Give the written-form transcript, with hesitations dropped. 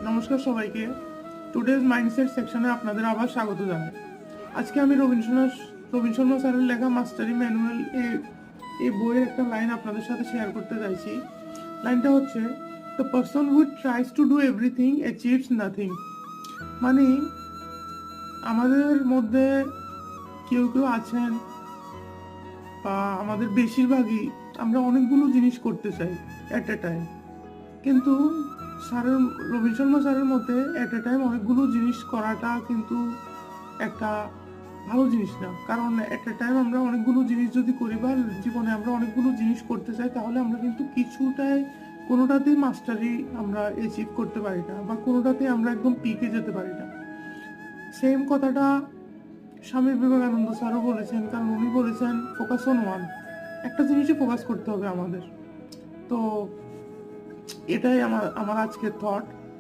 নমস্কার সবাইকে। Today's mindset সেকশনে আপনাদের আবার স্বাগত জানাই। আজকে আমি রবীন শর্মা স্যারের লেখা মাস্টারি ম্যানুয়াল এই বইয়ের একটা লাইন আপনাদের সাথে শেয়ার করতে চাইছি। লাইনটা হচ্ছে, the person who tries to do everything অ্যাচিভস nothing. মানে আমাদের মধ্যে কেউ কেউ আছেন, বা আমাদের বেশিরভাগই আমরা অনেকগুলো জিনিস করতে চাই অ্যাট এ টাইম, কিন্তু রবীন শর্মা স্যারের মতে অ্যাট এ টাইম অনেকগুলো জিনিস করাটা কিন্তু একটা ভালো জিনিস না। কারণ অ্যাট এ টাইম আমরা অনেকগুলো জিনিস যদি করি বা জীবনে আমরা অনেকগুলো জিনিস করতে চাই, তাহলে আমরা কিন্তু কোনোটাতেই মাস্টারি আমরা অ্যাচিভ করতে পারি না, বা কোনোটাতে আমরা একদম পিকে যেতে পারি না। সেম কথাটা স্বামী বিবেকানন্দ স্যারও বলেছেন, কারণ উনি বলেছেন ফোকাস অন ওয়ান, একটা জিনিসে ফোকাস করতে হবে আমাদের। তো এটাই আমার আজকের থট।